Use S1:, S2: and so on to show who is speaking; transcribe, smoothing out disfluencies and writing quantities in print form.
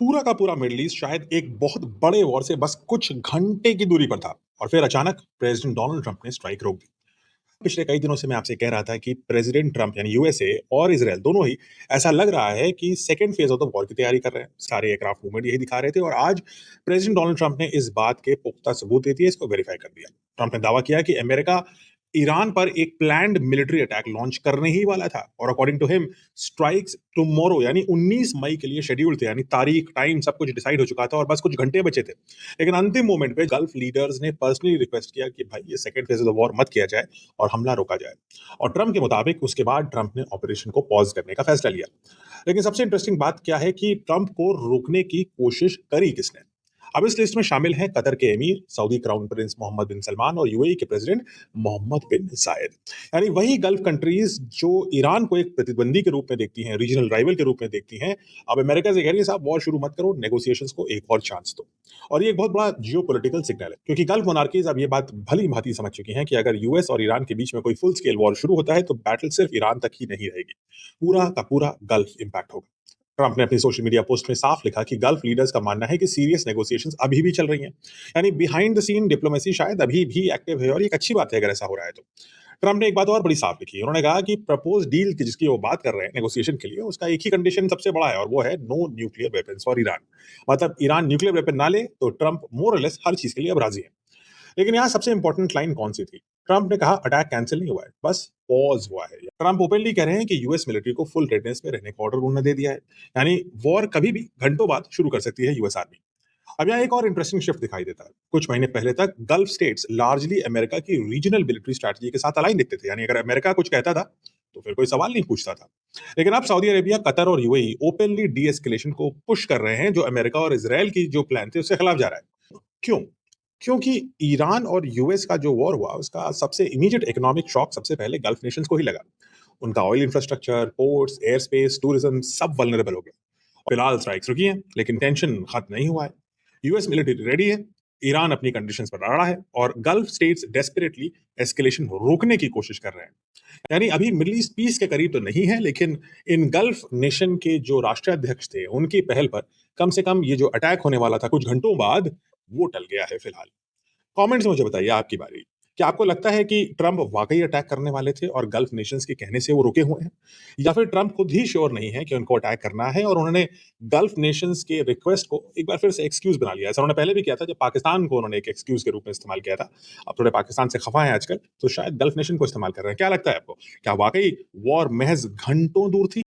S1: पूरा का पूरा मिडल ईस्ट शायद एक बहुत बड़े वॉर से बस कुछ घंटे की दूरी पर था और फिर अचानक प्रेसिडेंट डोनाल्ड ट्रंप ने स्ट्राइक रोक दी। पिछले कई दिनों से मैं आपसे कह रहा था कि प्रेसिडेंट ट्रंप यानी यूएसए और इसराइल दोनों ही ऐसा लग रहा है कि second phase of the war की तैयारी कर रहे हैं। सारे एयरक्राफ्ट मूवमेंट यही दिखा रहे थे और आज प्रेसिडेंट डोनाल्ड ट्रंप ने इस बात के पुख्ता सबूत दे दिए, इसको वेरीफाई कर दिया। ट्रंप ने दावा किया कि अमेरिका ईरान पर एक प्लान्ड मिलिट्री अटैक लॉन्च करने ही वाला था और according to him strikes tomorrow यानी 19 मई के लिए शेड्यूल थे, यानी तारीख टाइम सब कुछ डिसाइड हो चुका था और बस कुछ घंटे बचे थे। लेकिन अंतिम मोमेंट पे गल्फ लीडर्स ने पर्सनली रिक्वेस्ट किया कि भाई ये second phase of the war मत किया जाए और हमला रोका जाए। और ट्रंप के मुताबिक उसके बाद ट्रंप ने ऑपरेशन को पॉज करने का फैसला लिया। लेकिन सबसे इंटरेस्टिंग बात क्या है कि ट्रंप को रोकने की कोशिश करी किसने। अब इस लिस्ट में शामिल हैं कतर के एमीर, सऊदी क्राउन प्रिंस मोहम्मद बिन सलमान और यूएई के प्रेसिडेंट मोहम्मद बिन जायद। यानी वही गल्फ कंट्रीज जो ईरान को एक प्रतिद्वंदी के रूप में देखती हैं, रीजनल राइवल के रूप में देखती हैं, अब अमेरिका से कह रही है साहब वॉर शुरू मत करो, नेगोशिएशंस को एक और चांस दो। और ये एक बहुत बड़ा जियोपॉलिटिकल सिग्नल है, क्योंकि गल्फ मोनार्कीज अब ये बात भली भांति समझ चुकी हैं कि अगर यूएस और ईरान के बीच में कोई फुल स्केल वॉर शुरू होता है तो बैटल सिर्फ ईरान तक ही नहीं रहेगी, पूरा का पूरा गल्फ इंपैक्ट होगा। ट्रंप ने अपनी सोशल मीडिया पोस्ट में साफ लिखा कि गल्फ लीडर्स का मानना है कि सीरियस नेगोशिएशंस अभी भी चल रही हैं, यानी बिहाइंड द सीन डिप्लोमेसी शायद अभी भी एक्टिव है और ये एक अच्छी बात है अगर ऐसा हो रहा है तो। ट्रंप ने एक बात और बड़ी साफ लिखी, उन्होंने कहा कि प्रपोज डील की जिसकी वो बात कर रहे हैं नेगोशिएशन के लिए, उसका एक ही कंडीशन सबसे बड़ा है और वो है no nuclear weapons for Iran. मतलब ईरान न्यूक्लियर वेपन ना ले तो ट्रंप मोर और लेस हर चीज के लिए अब राजी है। लेकिन यहाँ सबसे इंपॉर्टेंट लाइन कौन सी थी? ट्रंप ने कहा अटैक कैंसिल नहीं हुआ है, बस पॉज हुआ है। ट्रंप ओपनली कह रहे हैं कि यूएस मिलिट्री को फुल रेडनेस में रहने का ऑर्डर उन्होंने दे दिया है, यानी वॉर कभी भी घंटों बाद शुरू कर सकती है यूएस आर्मी। अब यहाँ एक और इंटरेस्टिंग शिफ्ट दिखाई देता है। कुछ महीने पहले तक गल्फ स्टेट्स लार्जली अमेरिका की रीजनल मिलिट्री स्ट्रैटेजी के साथ अलाइन दिखते थे, यानी अगर अमेरिका कुछ कहता था तो फिर कोई सवाल नहीं पूछता था। लेकिन अब सऊदी अरेबिया, कतर और यूएई ओपनली डी एस्केलेशन को पुश कर रहे हैं, जो अमेरिका और इसराइल की जो प्लान थे उसके खिलाफ जा रहा है। क्यों? क्योंकि ईरान और यूएस का जो वॉर हुआ उसका सबसे इमीडिएट इकोनॉमिक शॉक सबसे पहले गल्फ नेशंस को ही लगा। उनका oil infrastructure, ports, air space, tourism सब वल्नरेबल हो गए। फिलहाल स्ट्राइक्स रुकी हैं, लेकिन टेंशन खत्म नहीं हुआ है। यूएस मिलिट्री रेडी है, ईरान अपनी कंडीशंस पर अड़ा है और गल्फ स्टेट्स डेस्परेटली एस्केलेशन रोकने की कोशिश कर रहे हैं। यानी अभी मिडिल ईस्ट पीस के करीब तो नहीं है, लेकिन इन गल्फ नेशन के जो राष्ट्राध्यक्ष थे उनकी पहल पर कम से कम ये जो अटैक होने वाला था कुछ घंटों बाद, वो टल गया है फिलहाल। कमेंट्स में मुझे बताइए आपकी बारी। क्या आपको लगता है कि ट्रंप वाकई अटैक करने वाले थे और गल्फ नेशंस के कहने से वो रुके हुए हैं, या फिर ट्रंप खुद ही श्योर नहीं है कि उनको अटैक करना है और उन्होंने गल्फ नेशंस के रिक्वेस्ट को एक बार फिर से एक्सक्यूज बना लिया? ऐसा उन्होंने पहले भी किया था जब पाकिस्तान को उन्होंने एक एक्सक्यूज के रूप में इस्तेमाल किया था। अब थोड़े पाकिस्तान से खफा है आजकल, तो शायद गल्फ नेशन को इस्तेमाल कर रहे हैं। क्या लगता है आपको, क्या वाकई वॉर महज घंटों दूर थी?